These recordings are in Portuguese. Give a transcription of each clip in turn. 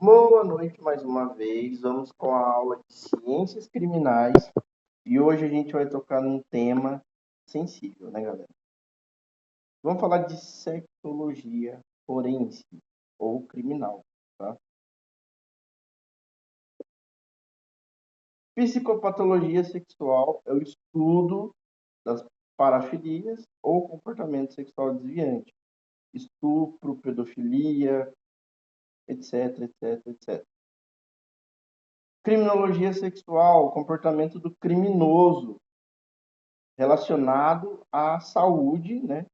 Boa noite mais uma vez. Vamos com a aula de Ciências Criminais e hoje a gente vai tocar num tema sensível, né, galera? Vamos falar de sexologia forense ou criminal, tá? Psicopatologia sexual é o estudo das parafilias ou comportamento sexual desviante, estupro, pedofilia, etc, etc, etc. Criminologia sexual, comportamento do criminoso relacionado à saúde, né?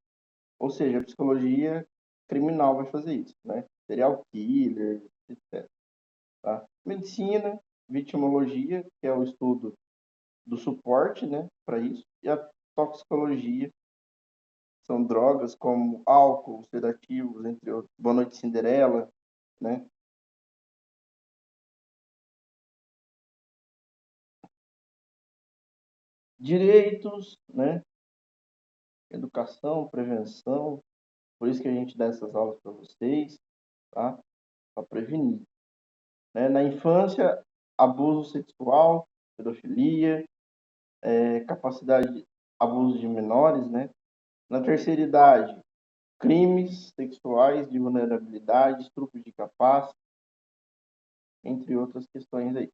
Ou seja, a psicologia criminal vai fazer isso, né? Serial killer, etc. Tá? Medicina, vitimologia, que é o estudo do suporte, né, para isso, e a toxicologia, são drogas como álcool, sedativos, entre outros. Boa Noite Cinderela, né? Direitos, né? Educação, prevenção, por isso que a gente dá essas aulas para vocês, tá? Para prevenir. Né? Na infância, abuso sexual, pedofilia, capacidade, abuso de menores, né? Na terceira idade, crimes sexuais de vulnerabilidade, estupro de capaz, entre outras questões aí.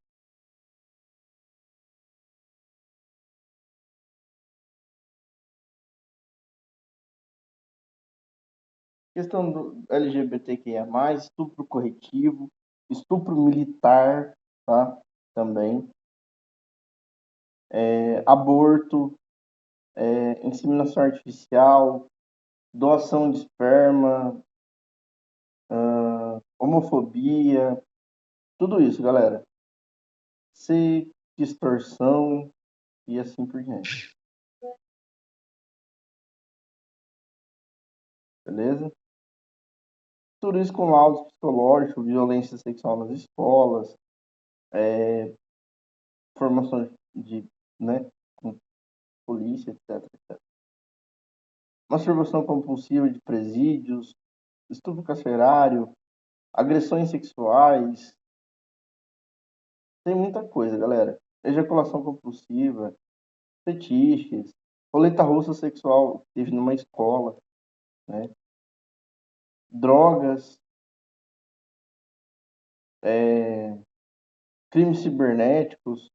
Questão do LGBTQIA+, estupro corretivo, estupro militar, tá? Também. Aborto, inseminação artificial, doação de esperma, homofobia, tudo isso, galera. Distorção e assim por diante. Beleza? Tudo isso com laudos psicológicos, violência sexual nas escolas, formação de, né, com polícia, etc, etc. Masturbação compulsiva de presídios, estupro carcerário, agressões sexuais, tem muita coisa, galera. Ejaculação compulsiva, fetiches, roleta russa sexual que teve numa escola, né? Drogas, crimes cibernéticos,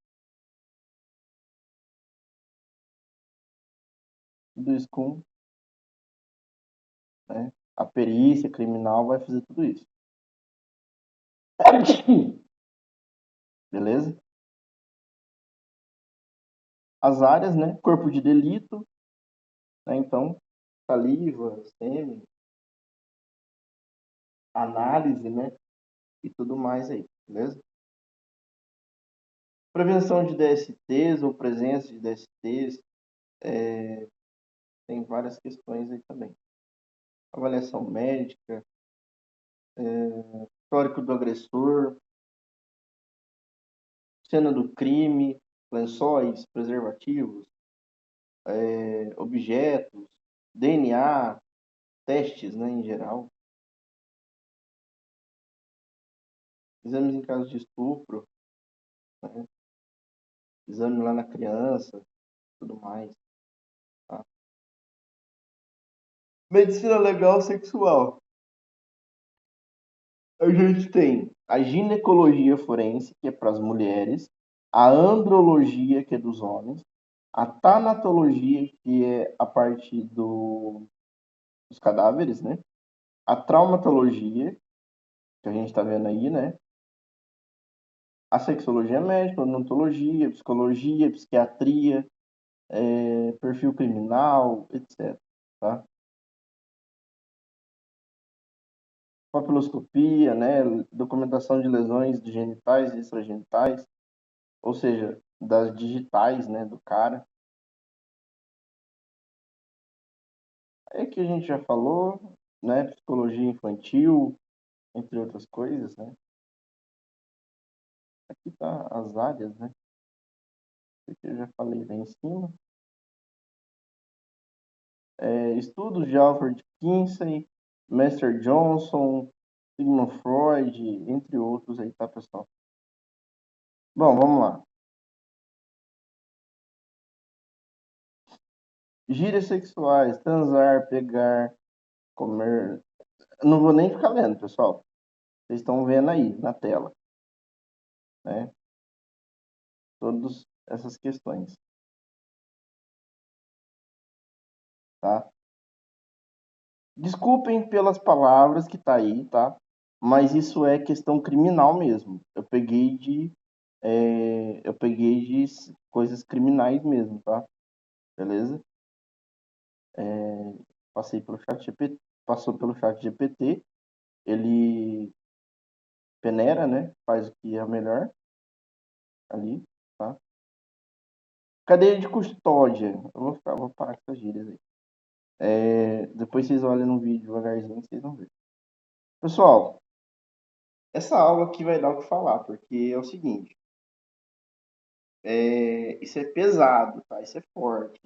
tudo isso com, né? A perícia criminal vai fazer tudo isso. Beleza? As áreas, né? Corpo de delito, né? Então, saliva, sêmen, análise, né? E tudo mais aí, beleza? Prevenção de DSTs ou presença de DSTs, tem várias questões aí também. Avaliação médica, histórico do agressor, cena do crime, lençóis, preservativos, objetos, DNA, testes, né, em geral, exames em caso de estupro, né, exame lá na criança, tudo mais. Tá? Medicina legal sexual. A gente tem a ginecologia forense, que é para as mulheres, a andrologia, que é dos homens, a tanatologia, que é a parte dos cadáveres, né? A traumatologia, que a gente está vendo aí, né? A sexologia médica, a odontologia, psicologia, psiquiatria, perfil criminal, etc. Tá? Papiloscopia, né? Documentação de lesões de genitais e extragenitais, ou seja, das digitais, né, do cara. É que a gente já falou, né? Psicologia infantil, entre outras coisas, né? Aqui tá as áreas, né? Isso aqui eu já falei lá em cima. Estudos de Alfred Kinsey, Master Johnson, Sigmund Freud, entre outros aí, tá, pessoal? Bom, vamos lá. Gírias sexuais, transar, pegar, comer. Não vou nem ficar lendo, pessoal. Vocês estão vendo aí na tela, né? Todas essas questões, tá? Desculpem pelas palavras que tá aí, tá? Mas isso é questão criminal mesmo. Eu peguei de coisas criminais mesmo, tá? Beleza? Passei pelo chat GPT, passou pelo chat GPT, ele peneira, né? Faz o que é melhor ali, tá? Cadeia de custódia. Vou parar com essas gírias aí. Depois vocês olham no vídeo devagarzinho, vocês vão ver. Pessoal, essa aula aqui vai dar o que falar, porque é o seguinte, isso é pesado, tá? Isso é forte,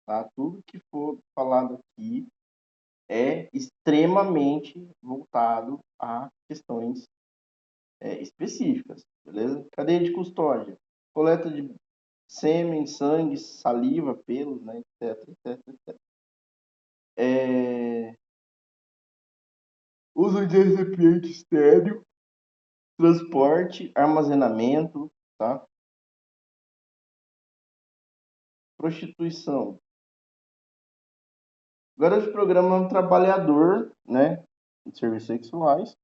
tá? Tudo que for falado aqui é extremamente voltado a questões específicas, beleza? Cadeia de custódia, coleta de sêmen, sangue, saliva, pelos, né, etc, etc, etc. Uso de recipiente estéreo, transporte, armazenamento, tá? Prostituição. Garoto de programa é um trabalhador, né, de serviços sexuais,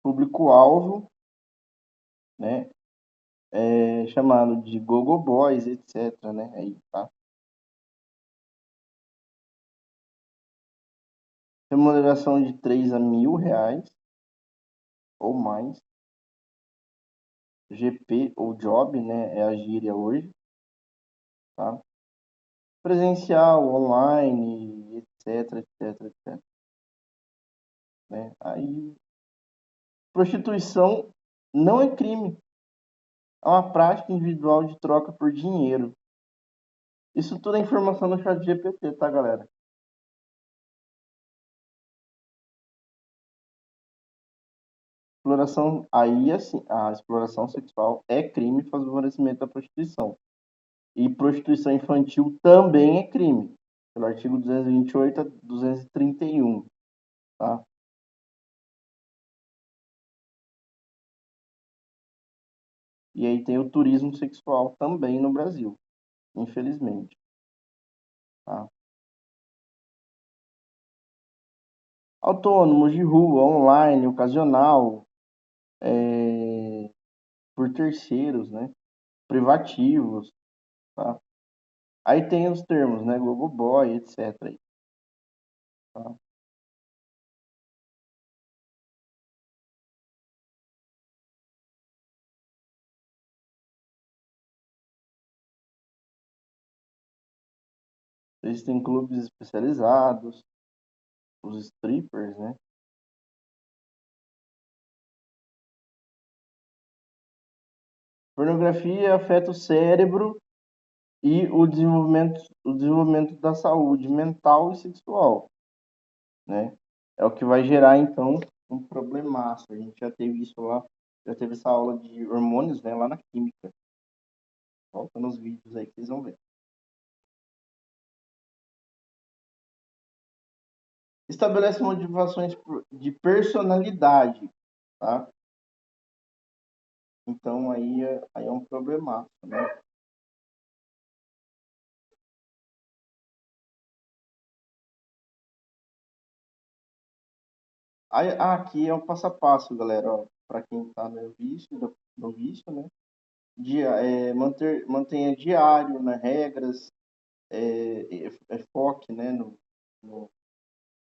público-alvo, né, chamado de gogo boys, etc, né, aí, tá? Remuneração de 3 a R$ 1.000 ou mais. GP ou job, né, é a gíria hoje, tá? Presencial, online, etc, etc, etc, né? Aí, prostituição não é crime, é uma prática individual de troca por dinheiro. Isso tudo é informação no chat GPT, tá, galera? Exploração, aí assim, a exploração sexual é crime e favorecimento da prostituição. E prostituição infantil também é crime, pelo artigo 228 a 231, tá? E aí tem o turismo sexual também no Brasil, infelizmente, tá? Autônomos de rua, online, ocasional, por terceiros, né? Privativos, tá? Aí tem os termos, né? Gogoboy, etc. Aí, tá? Existem clubes especializados, os strippers, né? Pornografia afeta o cérebro e o desenvolvimento da saúde mental e sexual, né? É o que vai gerar, então, um problemaço. A gente já teve isso lá, já teve essa aula de hormônios, né, lá na química. Volta nos vídeos aí que vocês vão ver. Estabelece motivações de personalidade, tá? Então, aí é um problemaço, né? Aí, aqui é o passo a passo, galera, ó, para quem está no vício, né? Mantenha diário, né? Regras, foque, né? No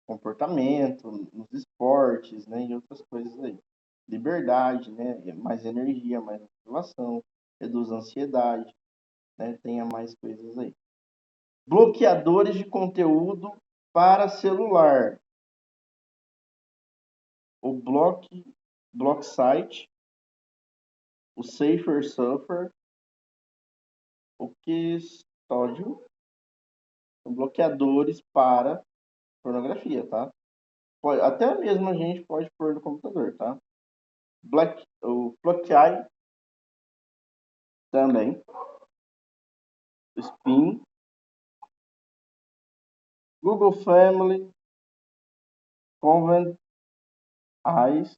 comportamento, nos esportes, né? E outras coisas aí. Liberdade, né? Mais energia, mais motivação, reduz a ansiedade, né? Tenha mais coisas aí. Bloqueadores de conteúdo para celular. O Blocksite, o Safer Surfer, o Custódio São bloqueadores para pornografia, tá? Até mesmo a gente pode pôr no computador, tá? O Blockeye também. O Spin. Google Family. Convent Eyes.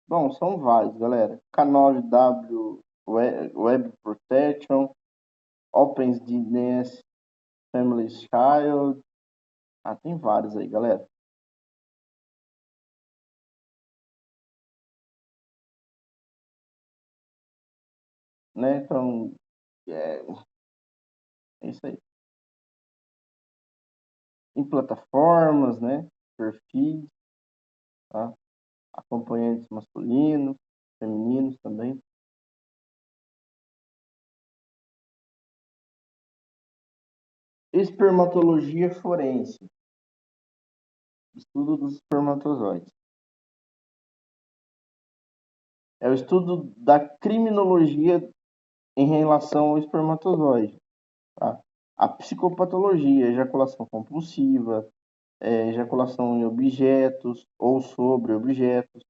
Bom, são vários, galera. K9W Web Protection. OpenDNS Family Child. Ah, tem vários aí, galera. Né? Então, é isso aí. Em plataformas, né? Perfis, tá? Acompanhantes masculinos, femininos também. Espermatologia forense. Estudo dos espermatozoides. É o estudo da criminologia em relação ao espermatozoide. Tá? A psicopatologia, ejaculação compulsiva, ejaculação em objetos ou sobre objetos,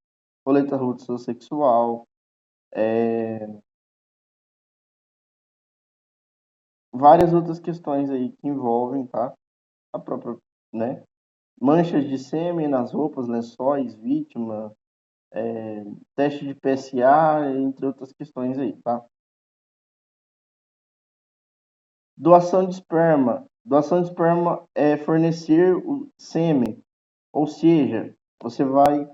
coleta russa sexual, várias outras questões aí que envolvem, tá? A própria, né? Manchas de sêmen nas roupas, lençóis, vítima, teste de PSA, entre outras questões aí, tá? Doação de esperma. Doação de esperma é fornecer o sêmen, ou seja, você vai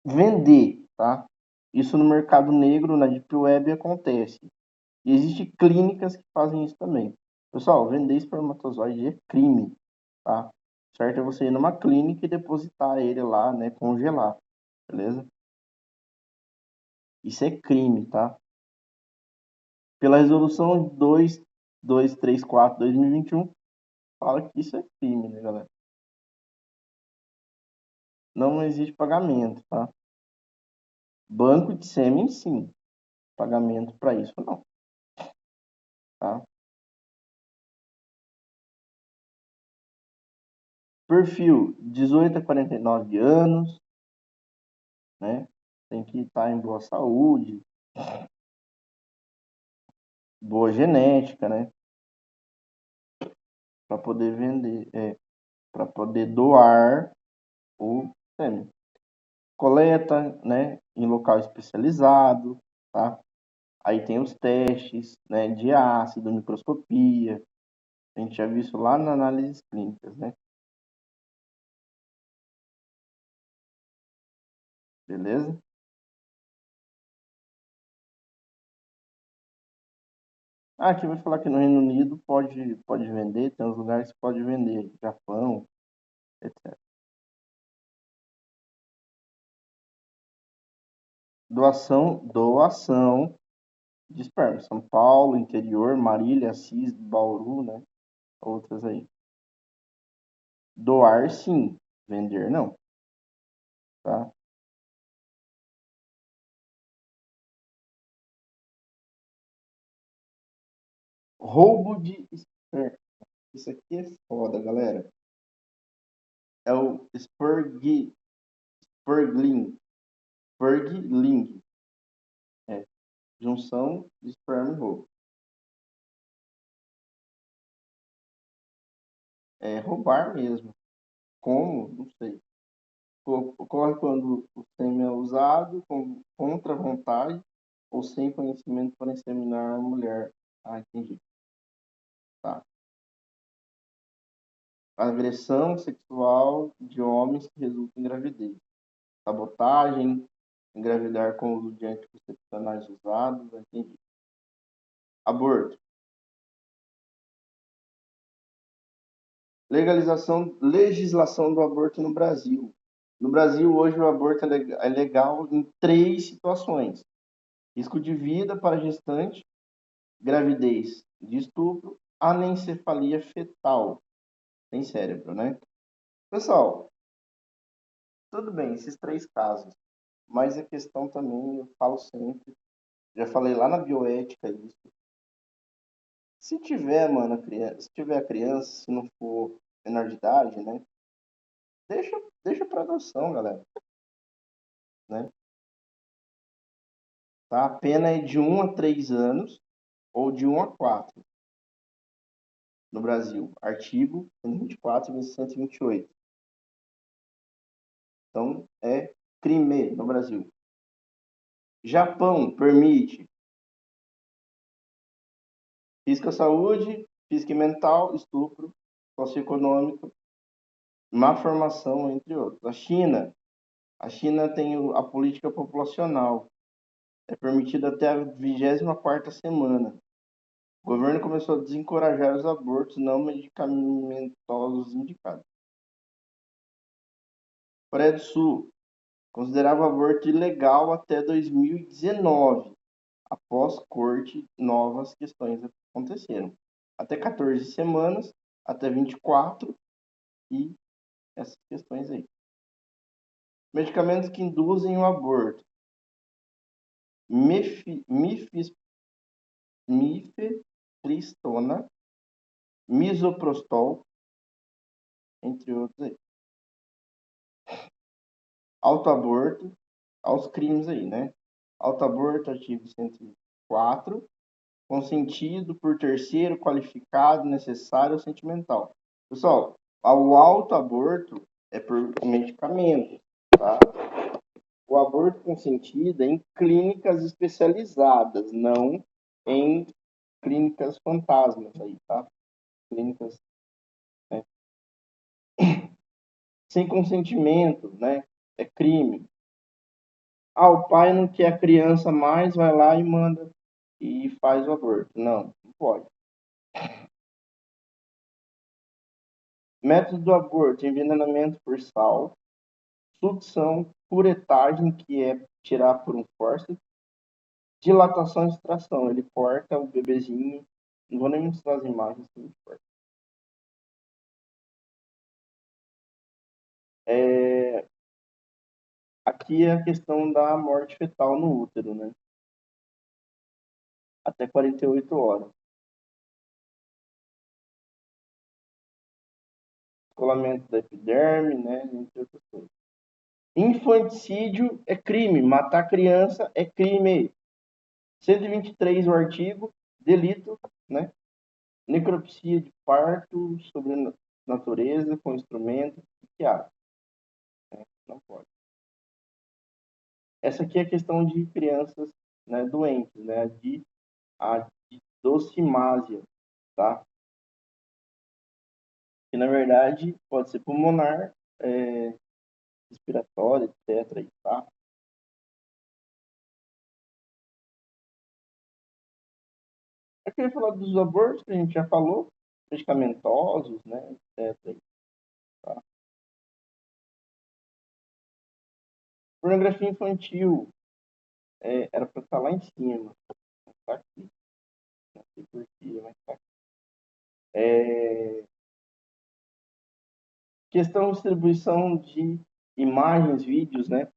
vender, tá? Isso no mercado negro, na Deep Web, acontece. E existem clínicas que fazem isso também. Pessoal, vender espermatozoide é crime, tá? Certo é você ir numa clínica e depositar ele lá, né? Congelar, beleza? Isso é crime, tá? Pela resolução 2234/2021, fala que isso é crime, né, galera? Não existe pagamento, tá? Banco de sêmen, sim. Pagamento para isso, não, tá? Perfil 18 a 49 anos, né? Tem que estar em boa saúde, boa genética, né? Para poder vender, para poder doar o sêmen. Coleta, né? Em local especializado, tá? Aí tem os testes, né? De ácido, microscopia. A gente já viu isso lá na análises clínicas, né? Beleza? Ah, aqui vai falar que no Reino Unido pode vender, tem uns lugares que pode vender, Japão, etc. Doação de esperma. São Paulo, interior, Marília, Assis, Bauru, né? Outras aí. Doar sim, vender não, tá? Roubo de esperma. Isso aqui é foda, galera. É o Spurgling. Spurgling. É, junção de esperma e roubo. É roubar mesmo. Como? Não sei. Ocorre quando o sêmen é usado contra a vontade ou sem conhecimento para inseminar a mulher. Ah, entendi. Tá. Agressão sexual de homens que resulta em gravidez. Sabotagem, engravidar com o uso de anticoncepcionais usados, entendi. Aborto. Legislação do aborto no Brasil. No Brasil, hoje, o aborto é legal em 3 situações: risco de vida para gestante, gravidez de estupro, anencefalia fetal, sem cérebro, né? Pessoal, tudo bem, esses 3 casos, mas a questão também, eu falo sempre, já falei lá na bioética isso, Se tiver, mano, criança, se tiver criança, se não for menor de idade, né? Deixa, deixa para adoção, galera, né? Tá? A pena é de 1 a 3 anos ou de 1 a 4 no Brasil. Artigo 124 e 128. Então, é crime no Brasil. Japão permite física saúde, física e mental, estupro, socioeconômico, má formação, entre outros. A China tem a política populacional. É permitido até a 24ª semana. O governo começou a desencorajar os abortos não medicamentosos indicados. Coreia do Sul considerava o aborto ilegal até 2019. Após corte, novas questões aconteceram. Até 14 semanas, até 24 e essas questões aí. Medicamentos que induzem o aborto. Mifepristona, misoprostol, entre outros aí. Autoaborto, aos crimes aí, né? Autoaborto, artigo 104, consentido por terceiro qualificado, necessário ou sentimental. Pessoal, o autoaborto é por medicamento, tá? O aborto consentido é em clínicas especializadas, não em clínicas fantasmas aí, tá? Clínicas, né? Sem consentimento, né? É crime. O pai não quer a criança mais, vai lá e manda e faz o aborto. Não, não pode. Método do aborto: envenenamento por sal, sucção, curetagem, que é tirar por um fórceps, dilatação e extração. Ele corta o bebezinho. Não vou nem mostrar as imagens que ele corta. Aqui é a questão da morte fetal no útero, né? Até 48 horas. Descolamento da epiderme, né? Entre outras coisas. Infanticídio é crime. Matar criança é crime. 123 o artigo. Delito, né? Necropsia de parto, sobre natureza, com instrumento psiquiátrico. Não pode. Essa aqui é a questão de crianças, né, doentes, né? A de docimásia, tá? Que na verdade pode ser pulmonar, respiratória, etc. Aí, tá? Eu queria falar dos abortos que a gente já falou, medicamentosos, né, etc. Tá? Pornografia infantil, era para estar lá em cima, tá aqui, não sei porquê, mas tá aqui. Questão de distribuição de imagens, vídeos, né?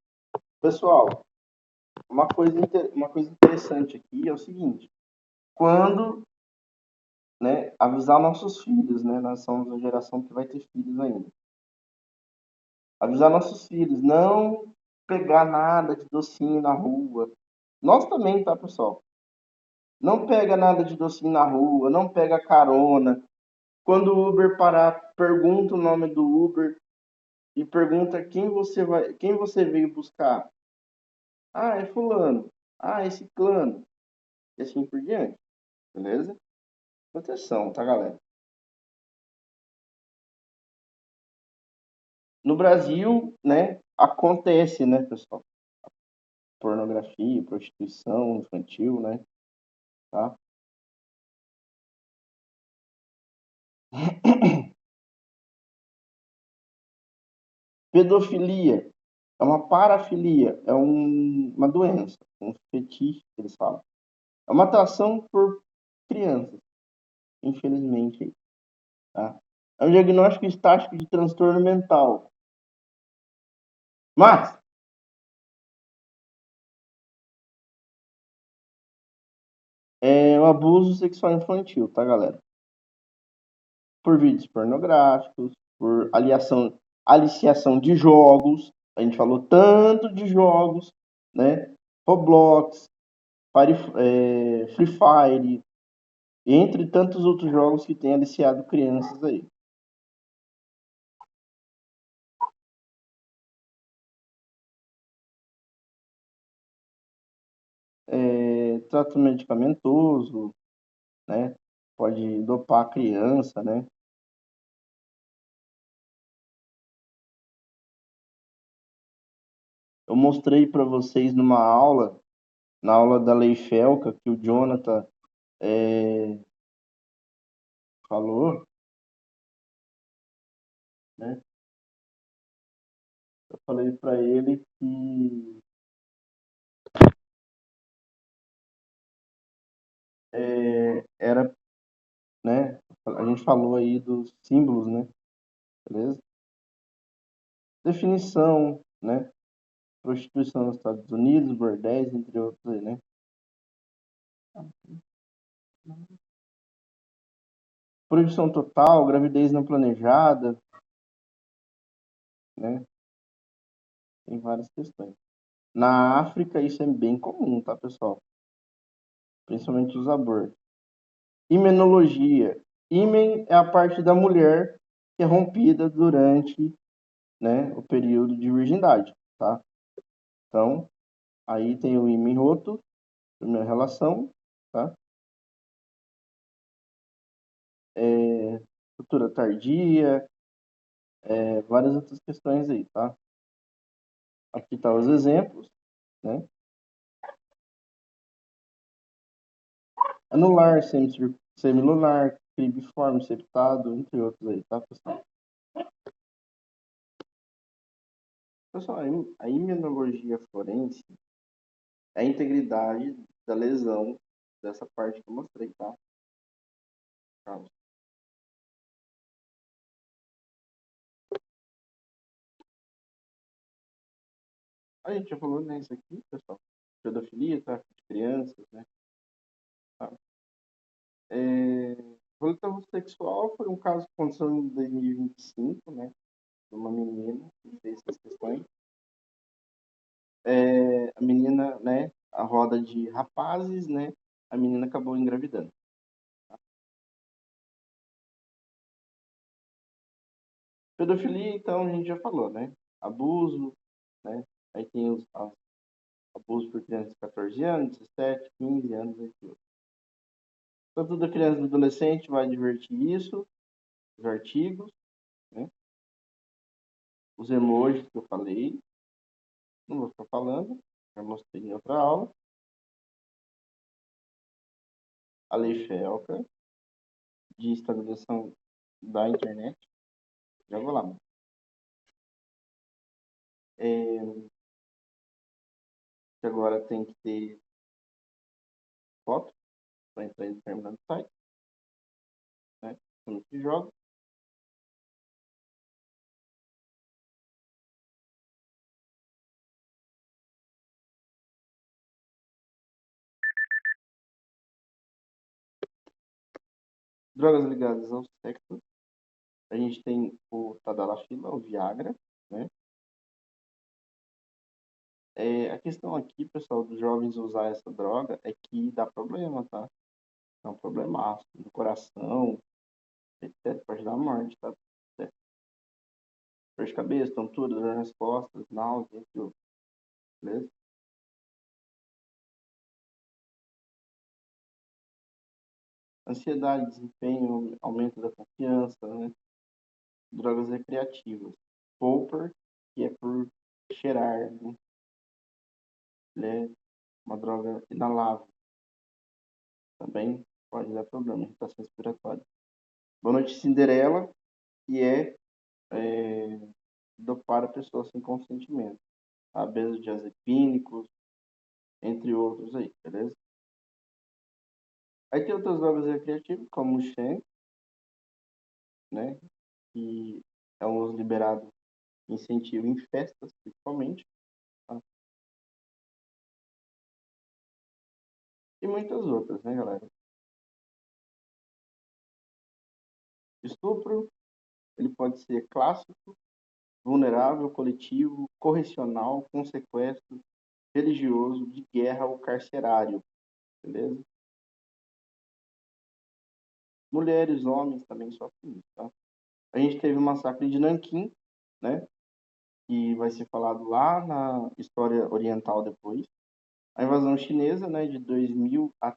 Pessoal, uma coisa interessante aqui é o seguinte: quando, né, avisar nossos filhos, né? Nós somos a geração que vai ter filhos ainda. Avisar nossos filhos, não pegar nada de docinho na rua. Nós também, tá, pessoal? Não pega nada de docinho na rua, não pega carona. Quando o Uber parar, pergunta o nome do Uber e pergunta quem você veio buscar. É fulano. É ciclano. E assim por diante. Beleza? Proteção, tá, galera? No Brasil, né, acontece, né, pessoal? Pornografia, prostituição infantil, né? Tá? Pedofilia é uma parafilia, é uma doença, um fetiche que eles falam. É uma atração por crianças, infelizmente. Tá? É um diagnóstico estático de transtorno mental. Mas, É o abuso sexual infantil, tá, galera? Por vídeos pornográficos, por aliciação de jogos. A gente falou tanto de jogos, né? Roblox, Free Fire, entre tantos outros jogos que têm aliciado crianças aí. Trato medicamentoso, né? Pode dopar a criança, né? Eu mostrei para vocês numa aula, na aula da Lei Felca, que o Jonathan falou, né? Eu falei para ele que era, né? A gente falou aí dos símbolos, né? Beleza? Definição, né? Prostituição nos Estados Unidos, bordéis, entre outros aí, né? Proibição total, gravidez não planejada, né? Tem várias questões. Na África isso é bem comum, tá, pessoal? Principalmente os abortos. Himenologia. Himen é a parte da mulher que é rompida durante, né, o período de virgindade, tá? Então, aí tem o ímen roto, primeira relação, tá? Ruptura tardia, várias outras questões aí, tá? Aqui tá os exemplos, né? Anular, semilunar, cribiforme, septado, entre outros aí, tá, pessoal? Pessoal, a imunologia forense é a integridade da lesão dessa parte que eu mostrei, tá? Carlos? A gente já falou nisso aqui, pessoal. Pedofilia, tráfico de crianças, né? Tá? Violência sexual foi um caso que aconteceu em 2025, né? De uma menina que fez essas questões. A menina, né? A roda de rapazes, né? A menina acabou engravidando. Pedofilia, então, a gente já falou, né? Abuso, né? Aí tem os abuso por crianças de 14 anos, 17, 15 anos, entre outros. Então, toda criança e adolescente vai divertir isso, os artigos, né? Os emojis que eu falei, não vou ficar falando, já mostrei em outra aula. A lei FELCA, de estabilização da internet, já vou lá. Que agora tem que ter foto para entrar em determinado site, né? Quando se joga. Drogas ligadas ao sexo, a gente tem o Tadalafila, o Viagra, né? A questão aqui, pessoal, dos jovens usar essa droga é que dá problema, tá? É um problemaço no coração, etc. Pode dar morte, tá? Dor de cabeça, tontura, dor nas costas, náusea, entre outros, beleza? Ansiedade, desempenho, aumento da confiança, né? Drogas recreativas. Vapor, que é por cheirar, né? Ele é uma droga inalável. Também pode dar problema, irritação respiratória. Boa noite, Cinderela, que é dopar a pessoa sem consentimento. Tá? Benzodiazepínicos, entre outros aí, beleza? Aí tem outras drogas recreativas, como o Shen, né? Que é um uso liberado em incentivo em festas, principalmente. Tá? e muitas outras, né, galera? Estupro, ele pode ser clássico, vulnerável, coletivo, correcional, com sequestro, religioso, de guerra ou carcerário, beleza? Mulheres, homens também sofrem isso, tá? A gente teve o massacre de Nanquim, né? Que vai ser falado lá na história oriental depois. A invasão chinesa, né? De 2.000 a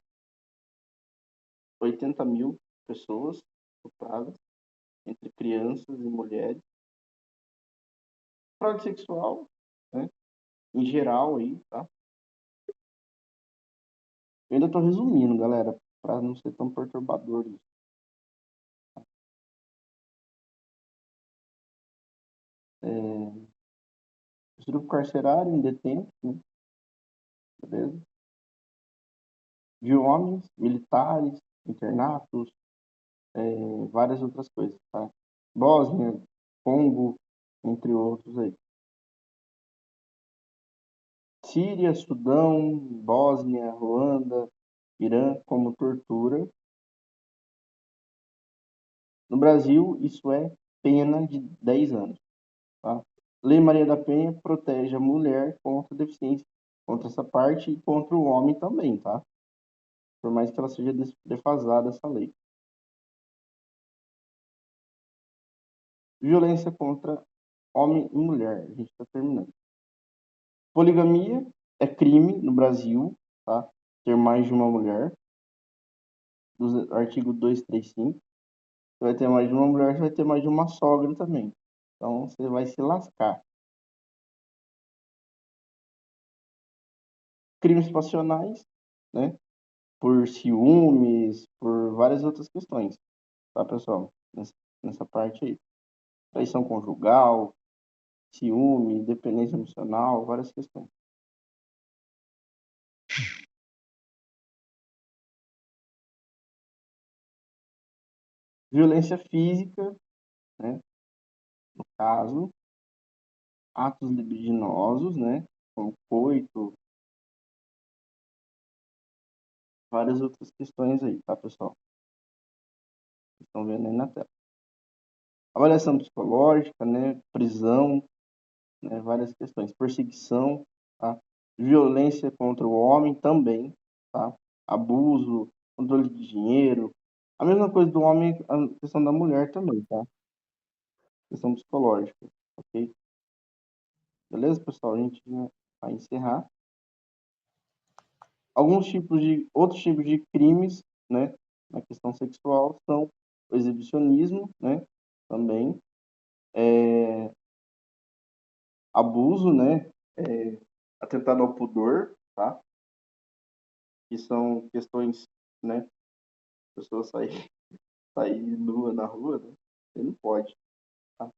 80.000 pessoas estupradas, entre crianças e mulheres. Fraude sexual, né? Em geral aí, tá? Eu ainda tô resumindo, galera, para não ser tão perturbador isso. Estupro carcerário em detentos, né? Beleza? De homens, militares, internatos, várias outras coisas, tá? Bósnia, Congo, entre outros aí. Síria, Sudão, Bósnia, Ruanda, Irã, como tortura. No Brasil, isso é pena de 10 anos, tá? Lei Maria da Penha protege a mulher contra a deficiência, contra essa parte e contra o homem também, tá? Por mais que ela seja defasada essa lei. Violência contra homem e mulher, a gente está terminando. Poligamia é crime no Brasil, tá? Ter mais de uma mulher, do artigo 235. Você vai ter mais de uma mulher, você vai ter mais de uma sogra também. Então você vai se lascar. Crimes passionais, né? Por ciúmes, por várias outras questões, tá, pessoal? Nessa parte aí. Traição conjugal, ciúme, dependência emocional, várias questões. Violência física, né? No caso, atos libidinosos, né? Como coito, várias outras questões aí, tá, pessoal? Vocês estão vendo aí na tela. Avaliação psicológica, né? Prisão, né? Várias questões. Perseguição, tá? Violência contra o homem também, tá? Abuso, controle de dinheiro. A mesma coisa do homem, a questão da mulher também, tá? Questão psicológica, ok? Beleza, pessoal? A gente vai encerrar. Outros tipos de crimes, né? Na questão sexual são o exibicionismo, né? Também, abuso, né? Atentado ao pudor, tá? Que são questões, né? A pessoa sair nua na rua, né? Você não pode, tá?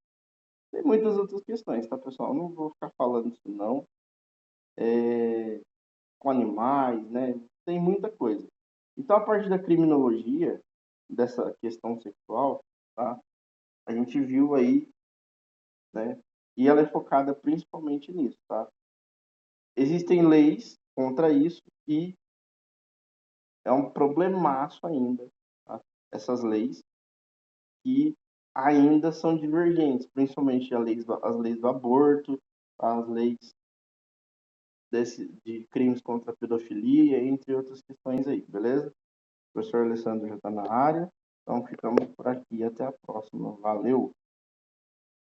Tem muitas outras questões, tá, pessoal? Eu não vou ficar falando isso, não. Com animais, né? Tem muita coisa. Então, a partir da criminologia, dessa questão sexual, tá? A gente viu aí, né? E ela é focada principalmente nisso, tá? Existem leis contra isso e é um problemaço ainda, tá? Essas leis que ainda são divergentes, principalmente as leis do aborto, as leis de crimes contra a pedofilia, entre outras questões aí, beleza? O professor Alessandro já está na área, então ficamos por aqui. Até a próxima. Valeu!